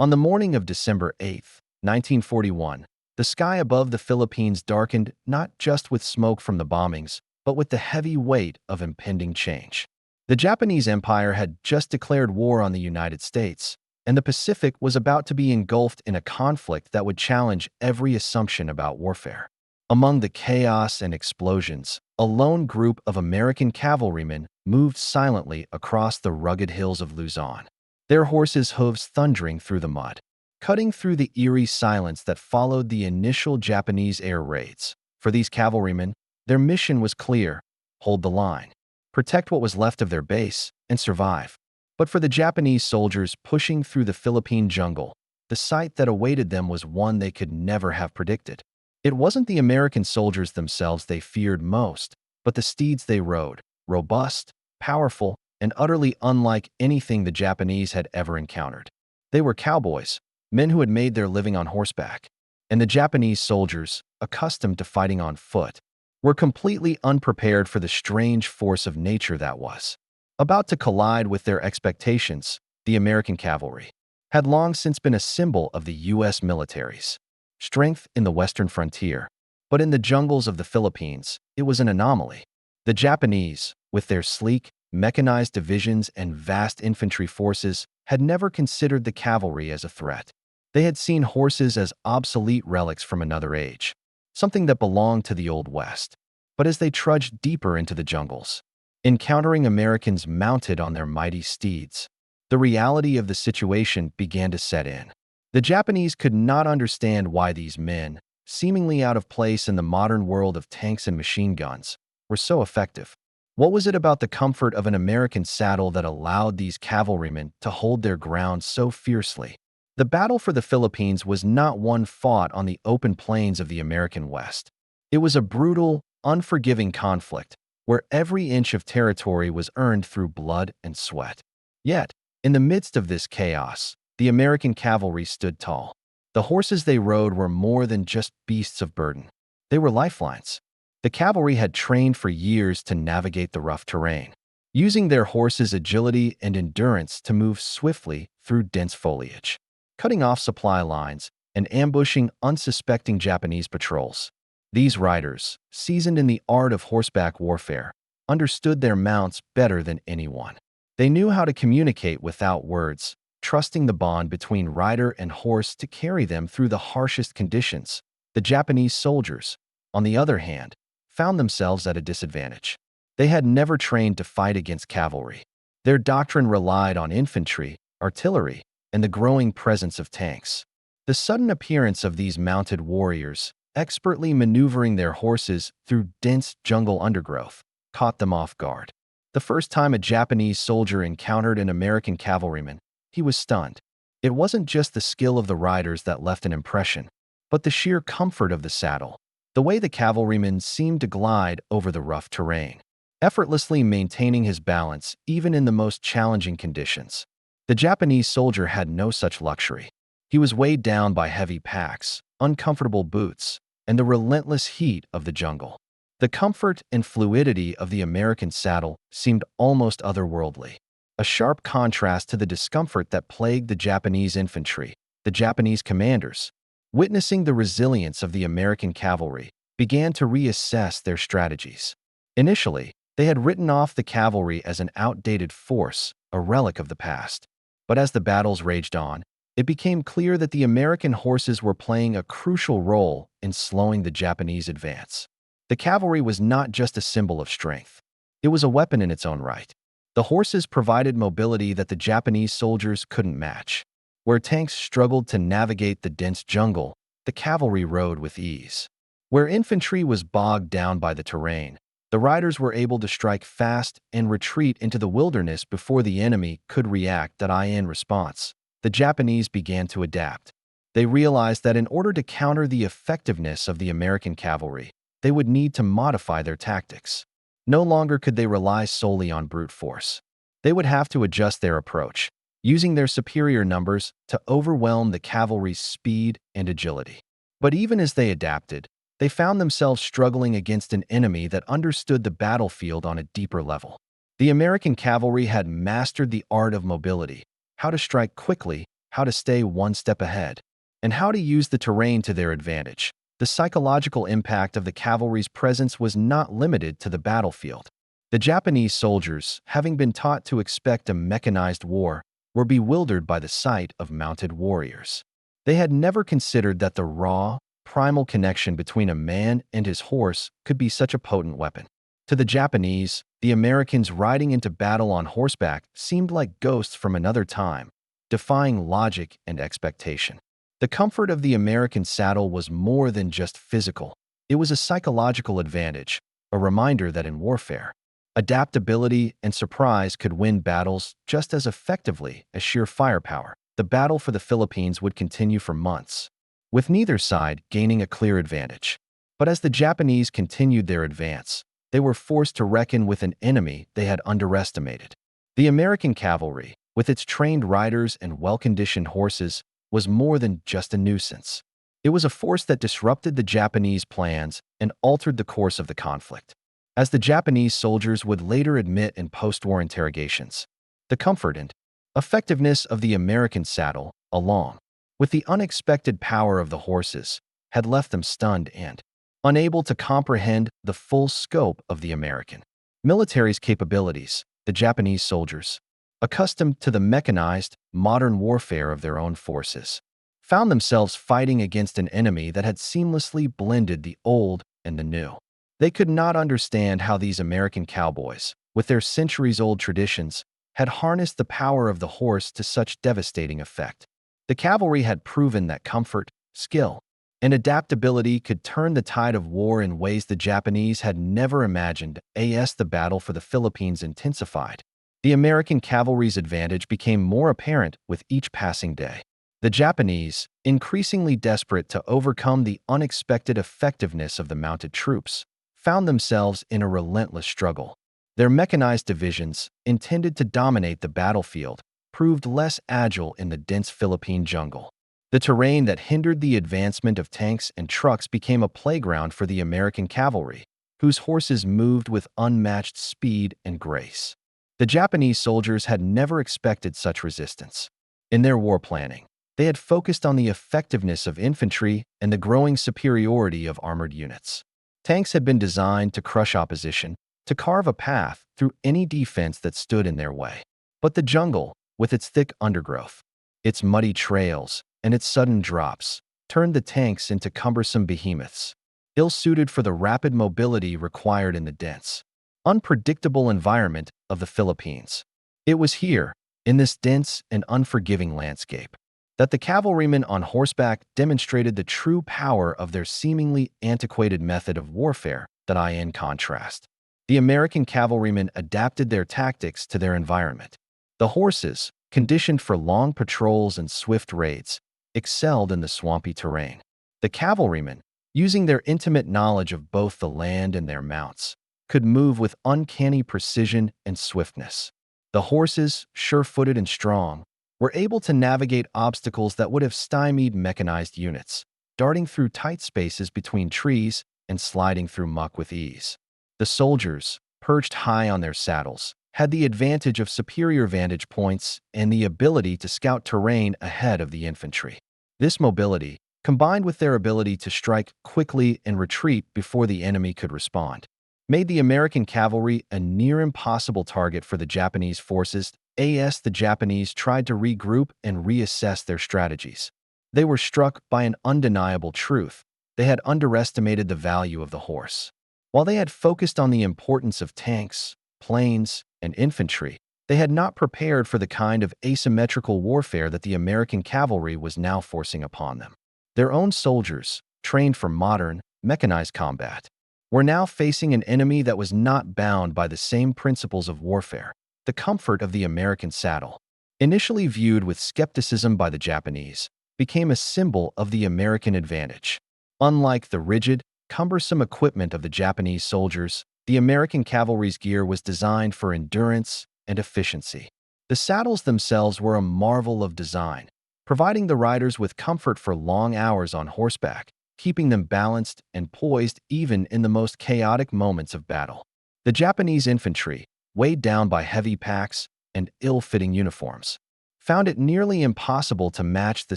On the morning of December 8th, 1941, the sky above the Philippines darkened not just with smoke from the bombings, but with the heavy weight of impending change. The Japanese Empire had just declared war on the United States, and the Pacific was about to be engulfed in a conflict that would challenge every assumption about warfare. Among the chaos and explosions, a lone group of American cavalrymen moved silently across the rugged hills of Luzon, their horses' hooves thundering through the mud, cutting through the eerie silence that followed the initial Japanese air raids. For these cavalrymen, their mission was clear: hold the line, protect what was left of their base, and survive. But for the Japanese soldiers pushing through the Philippine jungle, the sight that awaited them was one they could never have predicted. It wasn't the American soldiers themselves they feared most, but the steeds they rode, robust, powerful, and utterly unlike anything the Japanese had ever encountered. They were cowboys, men who had made their living on horseback, and the Japanese soldiers, accustomed to fighting on foot, were completely unprepared for the strange force of nature that was about to collide with their expectations. The American cavalry had long since been a symbol of the U.S. military's strength in the western frontier, but in the jungles of the Philippines, it was an anomaly. The Japanese, with their sleek, mechanized divisions and vast infantry forces, had never considered the cavalry as a threat. They had seen horses as obsolete relics from another age, something that belonged to the Old West. But as they trudged deeper into the jungles, encountering Americans mounted on their mighty steeds, the reality of the situation began to set in. The Japanese could not understand why these men, seemingly out of place in the modern world of tanks and machine guns, were so effective. What was it about the comfort of an American saddle that allowed these cavalrymen to hold their ground so fiercely? The battle for the Philippines was not one fought on the open plains of the American West. It was a brutal, unforgiving conflict where every inch of territory was earned through blood and sweat. Yet, in the midst of this chaos, the American cavalry stood tall. The horses they rode were more than just beasts of burden. They were lifelines. The cavalry had trained for years to navigate the rough terrain, using their horses' agility and endurance to move swiftly through dense foliage, cutting off supply lines and ambushing unsuspecting Japanese patrols. These riders, seasoned in the art of horseback warfare, understood their mounts better than anyone. They knew how to communicate without words, trusting the bond between rider and horse to carry them through the harshest conditions. The Japanese soldiers, on the other hand, found themselves at a disadvantage. They had never trained to fight against cavalry. Their doctrine relied on infantry, artillery, and the growing presence of tanks. The sudden appearance of these mounted warriors, expertly maneuvering their horses through dense jungle undergrowth, caught them off guard. The first time a Japanese soldier encountered an American cavalryman, he was stunned. It wasn't just the skill of the riders that left an impression, but the sheer comfort of the saddle, the way the cavalryman seemed to glide over the rough terrain, effortlessly maintaining his balance even in the most challenging conditions. The Japanese soldier had no such luxury. He was weighed down by heavy packs, uncomfortable boots, and the relentless heat of the jungle. The comfort and fluidity of the American saddle seemed almost otherworldly, a sharp contrast to the discomfort that plagued the Japanese infantry. The Japanese commanders, witnessing the resilience of the American cavalry, began to reassess their strategies. Initially, they had written off the cavalry as an outdated force, a relic of the past. But as the battles raged on, it became clear that the American horses were playing a crucial role in slowing the Japanese advance. The cavalry was not just a symbol of strength. It was a weapon in its own right. The horses provided mobility that the Japanese soldiers couldn't match. Where tanks struggled to navigate the dense jungle, the cavalry rode with ease. Where infantry was bogged down by the terrain, the riders were able to strike fast and retreat into the wilderness before the enemy could react. In response, the Japanese began to adapt. They realized that in order to counter the effectiveness of the American cavalry, they would need to modify their tactics. No longer could they rely solely on brute force. They would have to adjust their approach, using their superior numbers to overwhelm the cavalry's speed and agility. But even as they adapted, they found themselves struggling against an enemy that understood the battlefield on a deeper level. The American cavalry had mastered the art of mobility, how to strike quickly how to stay one step ahead, and how to use the terrain to their advantage. The psychological impact of the cavalry's presence was not limited to the battlefield. The Japanese soldiers, having been taught to expect a mechanized war, were bewildered by the sight of mounted warriors. They had never considered that the raw, primal connection between a man and his horse could be such a potent weapon. To the Japanese, the Americans riding into battle on horseback seemed like ghosts from another time, defying logic and expectation. The comfort of the American saddle was more than just physical. It was a psychological advantage, a reminder that in warfare, adaptability and surprise could win battles just as effectively as sheer firepower. The battle for the Philippines would continue for months, with neither side gaining a clear advantage. But as the Japanese continued their advance, they were forced to reckon with an enemy they had underestimated. The American cavalry, with its trained riders and well-conditioned horses, was more than just a nuisance. It was a force that disrupted the Japanese plans and altered the course of the conflict. As the Japanese soldiers would later admit in post-war interrogations, the comfort and effectiveness of the American saddle, along with the unexpected power of the horses, had left them stunned and unable to comprehend the full scope of the American military's capabilities. The Japanese soldiers, accustomed to the mechanized, modern warfare of their own forces, found themselves fighting against an enemy that had seamlessly blended the old and the new. They could not understand how these American cowboys, with their centuries-old traditions, had harnessed the power of the horse to such devastating effect. The cavalry had proven that comfort, skill, and adaptability could turn the tide of war in ways the Japanese had never imagined. As the battle for the Philippines intensified, the American cavalry's advantage became more apparent with each passing day. The Japanese, increasingly desperate to overcome the unexpected effectiveness of the mounted troops, found themselves in a relentless struggle. Their mechanized divisions, intended to dominate the battlefield, proved less agile in the dense Philippine jungle. The terrain that hindered the advancement of tanks and trucks became a playground for the American cavalry, whose horses moved with unmatched speed and grace. The Japanese soldiers had never expected such resistance. In their war planning, they had focused on the effectiveness of infantry and the growing superiority of armored units. Tanks had been designed to crush opposition, to carve a path through any defense that stood in their way. But the jungle, with its thick undergrowth, its muddy trails, and its sudden drops, turned the tanks into cumbersome behemoths, ill-suited for the rapid mobility required in the dense, unpredictable environment of the Philippines. It was here, in this dense and unforgiving landscape, that the cavalrymen on horseback demonstrated the true power of their seemingly antiquated method of warfare. In contrast, the American cavalrymen adapted their tactics to their environment. The horses, conditioned for long patrols and swift raids, excelled in the swampy terrain. The cavalrymen, using their intimate knowledge of both the land and their mounts, could move with uncanny precision and swiftness. The horses, sure-footed and strong, were able to navigate obstacles that would have stymied mechanized units, darting through tight spaces between trees and sliding through muck with ease. The soldiers, perched high on their saddles, had the advantage of superior vantage points and the ability to scout terrain ahead of the infantry. This mobility, combined with their ability to strike quickly and retreat before the enemy could respond, made the American cavalry a near-impossible target for the Japanese forces. As the Japanese tried to regroup and reassess their strategies, they were struck by an undeniable truth. They had underestimated the value of the horse. While they had focused on the importance of tanks, planes, and infantry, they had not prepared for the kind of asymmetrical warfare that the American cavalry was now forcing upon them. Their own soldiers, trained for modern, mechanized combat, were now facing an enemy that was not bound by the same principles of warfare. The comfort of the American saddle, initially viewed with skepticism by the Japanese, became a symbol of the American advantage. Unlike the rigid, cumbersome equipment of the Japanese soldiers, the American cavalry's gear was designed for endurance and efficiency. The saddles themselves were a marvel of design, providing the riders with comfort for long hours on horseback, keeping them balanced and poised even in the most chaotic moments of battle. The Japanese infantry, weighed down by heavy packs and ill-fitting uniforms, found it nearly impossible to match the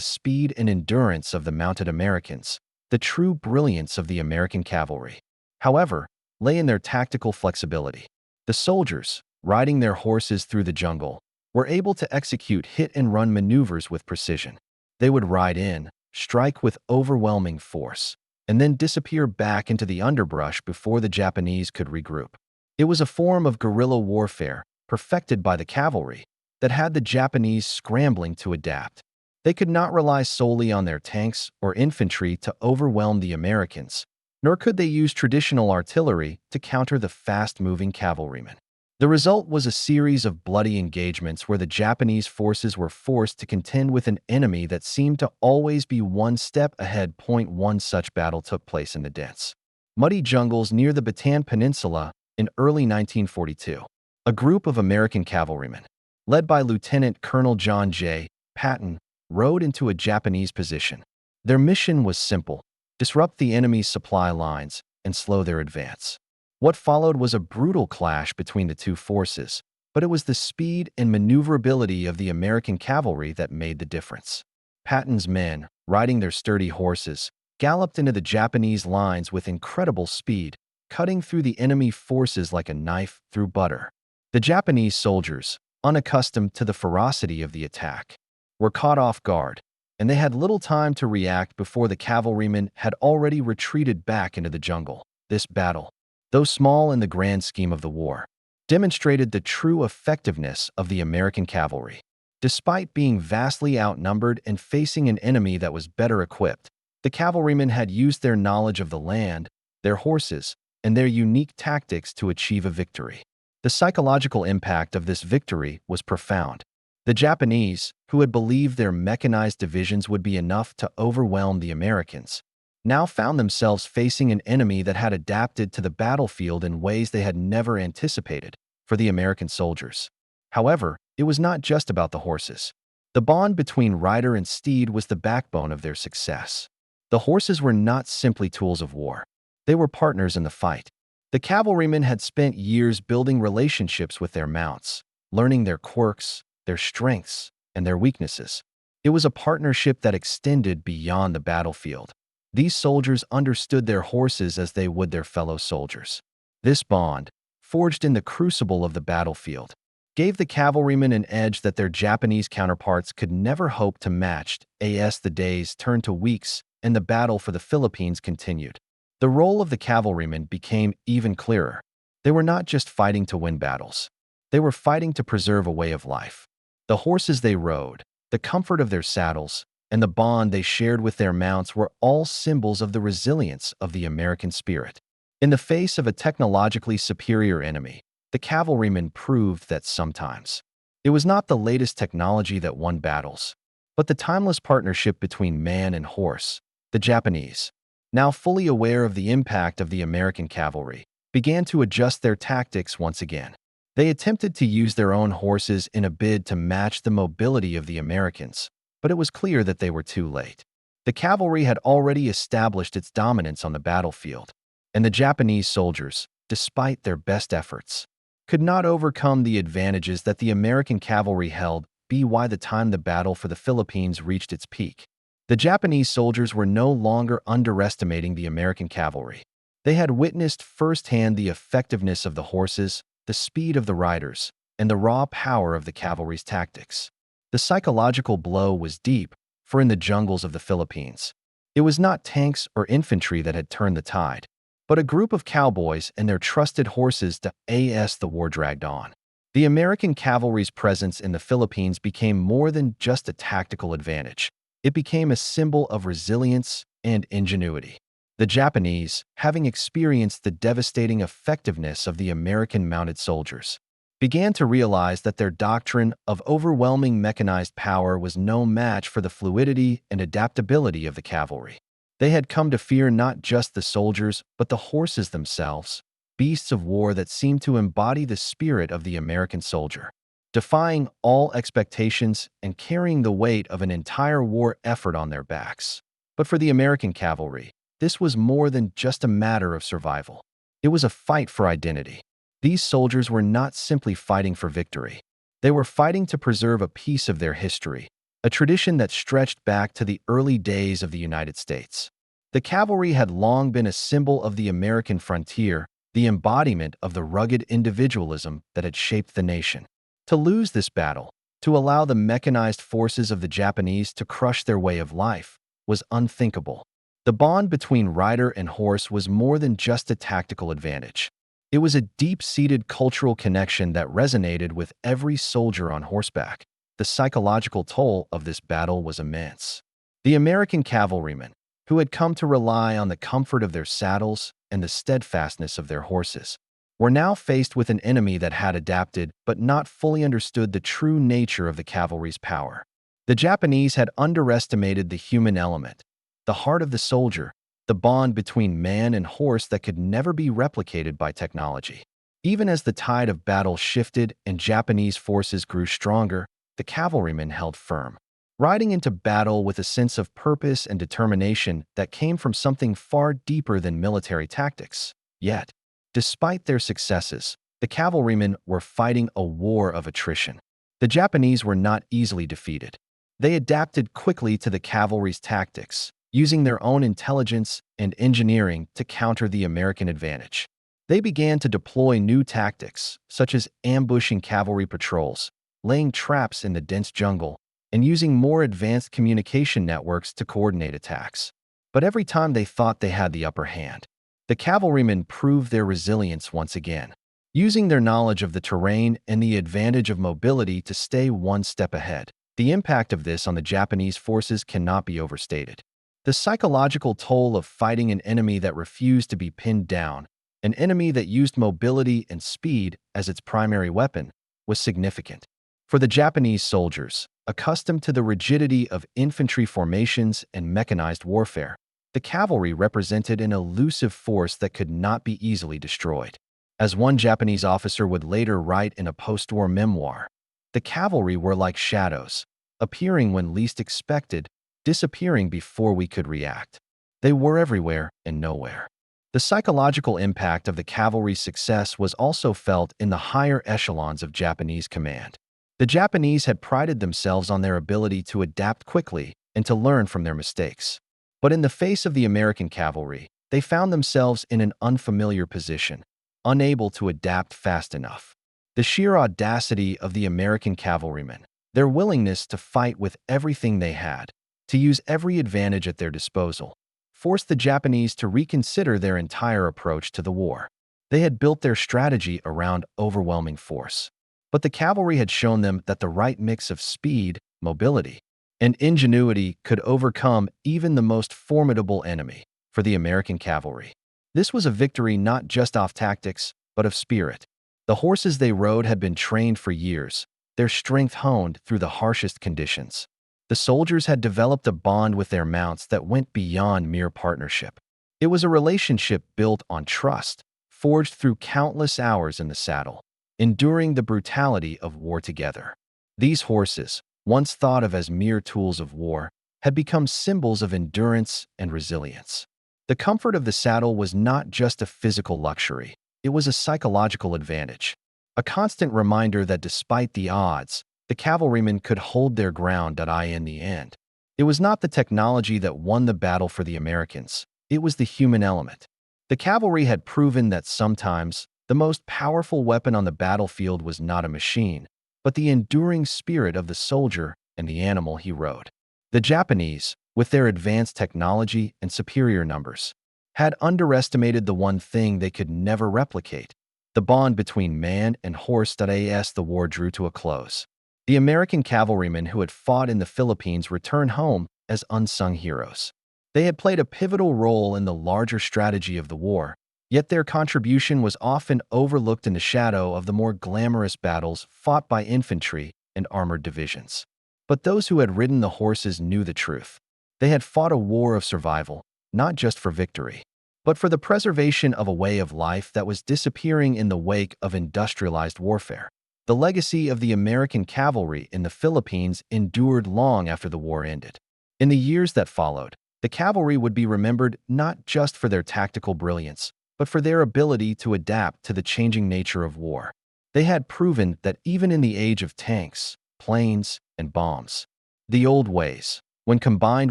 speed and endurance of the mounted Americans. The true brilliance of the American cavalry, however, lay in their tactical flexibility. The soldiers, riding their horses through the jungle, were able to execute hit-and-run maneuvers with precision. They would ride in, strike with overwhelming force, and then disappear back into the underbrush before the Japanese could regroup. It was a form of guerrilla warfare, perfected by the cavalry, that had the Japanese scrambling to adapt. They could not rely solely on their tanks or infantry to overwhelm the Americans, nor could they use traditional artillery to counter the fast-moving cavalrymen. The result was a series of bloody engagements where the Japanese forces were forced to contend with an enemy that seemed to always be one step ahead. One such battle took place in the dense, muddy jungles near the Bataan Peninsula in early 1942. A group of American cavalrymen, led by Lieutenant Colonel John J. Patton, rode into a Japanese position. Their mission was simple: disrupt the enemy's supply lines and slow their advance. What followed was a brutal clash between the two forces, but it was the speed and maneuverability of the American cavalry that made the difference. Patton's men, riding their sturdy horses, galloped into the Japanese lines with incredible speed, cutting through the enemy forces like a knife through butter. The Japanese soldiers, unaccustomed to the ferocity of the attack, were caught off guard, and they had little time to react before the cavalrymen had already retreated back into the jungle. This battle, though small in the grand scheme of the war, demonstrated the true effectiveness of the American cavalry. Despite being vastly outnumbered and facing an enemy that was better equipped, the cavalrymen had used their knowledge of the land, their horses, and their unique tactics to achieve a victory. The psychological impact of this victory was profound. The Japanese, who had believed their mechanized divisions would be enough to overwhelm the Americans, now found themselves facing an enemy that had adapted to the battlefield in ways they had never anticipated. For the American soldiers, however, it was not just about the horses. The bond between rider and steed was the backbone of their success. The horses were not simply tools of war. They were partners in the fight. The cavalrymen had spent years building relationships with their mounts, learning their quirks, their strengths, and their weaknesses. It was a partnership that extended beyond the battlefield. These soldiers understood their horses as they would their fellow soldiers. This bond, forged in the crucible of the battlefield, gave the cavalrymen an edge that their Japanese counterparts could never hope to match. As the days turned to weeks and the battle for the Philippines continued, the role of the cavalrymen became even clearer. They were not just fighting to win battles. They were fighting to preserve a way of life. The horses they rode, the comfort of their saddles, and the bond they shared with their mounts were all symbols of the resilience of the American spirit. In the face of a technologically superior enemy, the cavalrymen proved that sometimes it was not the latest technology that won battles, but the timeless partnership between man and horse. The Japanese, now fully aware of the impact of the American cavalry, began to adjust their tactics once again. They attempted to use their own horses in a bid to match the mobility of the Americans, but it was clear that they were too late. The cavalry had already established its dominance on the battlefield, and the Japanese soldiers, despite their best efforts, could not overcome the advantages that the American cavalry held. By the time the battle for the Philippines reached its peak, the Japanese soldiers were no longer underestimating the American cavalry. They had witnessed firsthand the effectiveness of the horses, the speed of the riders, and the raw power of the cavalry's tactics. The psychological blow was deep, for in the jungles of the Philippines, it was not tanks or infantry that had turned the tide, but a group of cowboys and their trusted horses. As the war dragged on, the American cavalry's presence in the Philippines became more than just a tactical advantage. It became a symbol of resilience and ingenuity. The Japanese, having experienced the devastating effectiveness of the American mounted soldiers, began to realize that their doctrine of overwhelming mechanized power was no match for the fluidity and adaptability of the cavalry. They had come to fear not just the soldiers, but the horses themselves, beasts of war that seemed to embody the spirit of the American soldier, defying all expectations and carrying the weight of an entire war effort on their backs. But for the American cavalry, this was more than just a matter of survival. It was a fight for identity. These soldiers were not simply fighting for victory. They were fighting to preserve a piece of their history, a tradition that stretched back to the early days of the United States. The cavalry had long been a symbol of the American frontier, the embodiment of the rugged individualism that had shaped the nation. To lose this battle, to allow the mechanized forces of the Japanese to crush their way of life, was unthinkable. The bond between rider and horse was more than just a tactical advantage. It was a deep-seated cultural connection that resonated with every soldier on horseback. The psychological toll of this battle was immense. The American cavalrymen, who had come to rely on the comfort of their saddles and the steadfastness of their horses, were now faced with an enemy that had adapted but not fully understood the true nature of the cavalry's power. The Japanese had underestimated the human element, the heart of the soldier, the bond between man and horse that could never be replicated by technology. Even as the tide of battle shifted and Japanese forces grew stronger, the cavalrymen held firm, riding into battle with a sense of purpose and determination that came from something far deeper than military tactics. Yet, despite their successes, the cavalrymen were fighting a war of attrition. The Japanese were not easily defeated. They adapted quickly to the cavalry's tactics, using their own intelligence and engineering to counter the American advantage. They began to deploy new tactics, such as ambushing cavalry patrols, laying traps in the dense jungle, and using more advanced communication networks to coordinate attacks. But every time they thought they had the upper hand, the cavalrymen proved their resilience once again, using their knowledge of the terrain and the advantage of mobility to stay one step ahead. The impact of this on the Japanese forces cannot be overstated. The psychological toll of fighting an enemy that refused to be pinned down, an enemy that used mobility and speed as its primary weapon, was significant. For the Japanese soldiers, accustomed to the rigidity of infantry formations and mechanized warfare, the cavalry represented an elusive force that could not be easily destroyed. As one Japanese officer would later write in a post-war memoir, the cavalry were like shadows, appearing when least expected, disappearing before we could react. They were everywhere and nowhere. The psychological impact of the cavalry's success was also felt in the higher echelons of Japanese command. The Japanese had prided themselves on their ability to adapt quickly and to learn from their mistakes. But in the face of the American cavalry, they found themselves in an unfamiliar position, unable to adapt fast enough. The sheer audacity of the American cavalrymen, their willingness to fight with everything they had, to use every advantage at their disposal, forced the Japanese to reconsider their entire approach to the war. They had built their strategy around overwhelming force. But the cavalry had shown them that the right mix of speed, mobility, and ingenuity could overcome even the most formidable enemy. For the American cavalry, this was a victory not just off tactics, but of spirit. The horses they rode had been trained for years, their strength honed through the harshest conditions. The soldiers had developed a bond with their mounts that went beyond mere partnership. It was a relationship built on trust, forged through countless hours in the saddle, enduring the brutality of war together. These horses, once thought of as mere tools of war, had become symbols of endurance and resilience. The comfort of the saddle was not just a physical luxury, it was a psychological advantage, a constant reminder that despite the odds, the cavalrymen could hold their ground. In the end, it was not the technology that won the battle for the Americans, it was the human element. The cavalry had proven that sometimes the most powerful weapon on the battlefield was not a machine, but the enduring spirit of the soldier and the animal he rode. The Japanese, with their advanced technology and superior numbers, had underestimated the one thing they could never replicate, the bond between man and horse. As the war drew to a close, the American cavalrymen who had fought in the Philippines returned home as unsung heroes. They had played a pivotal role in the larger strategy of the war, yet their contribution was often overlooked in the shadow of the more glamorous battles fought by infantry and armored divisions. But those who had ridden the horses knew the truth. They had fought a war of survival, not just for victory, but for the preservation of a way of life that was disappearing in the wake of industrialized warfare. The legacy of the American cavalry in the Philippines endured long after the war ended. In the years that followed, the cavalry would be remembered not just for their tactical brilliance, but for their ability to adapt to the changing nature of war. They had proven that even in the age of tanks, planes, and bombs, the old ways, when combined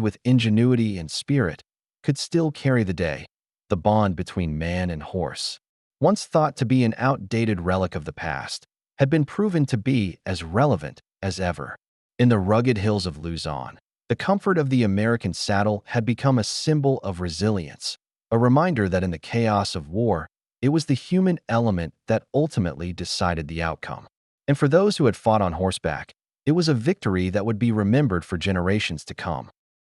with ingenuity and spirit, could still carry the day. The bond between man and horse, once thought to be an outdated relic of the past, had been proven to be as relevant as ever. In the rugged hills of Luzon, the comfort of the American saddle had become a symbol of resilience, a reminder that in the chaos of war, it was the human element that ultimately decided the outcome. And for those who had fought on horseback, it was a victory that would be remembered for generations to come.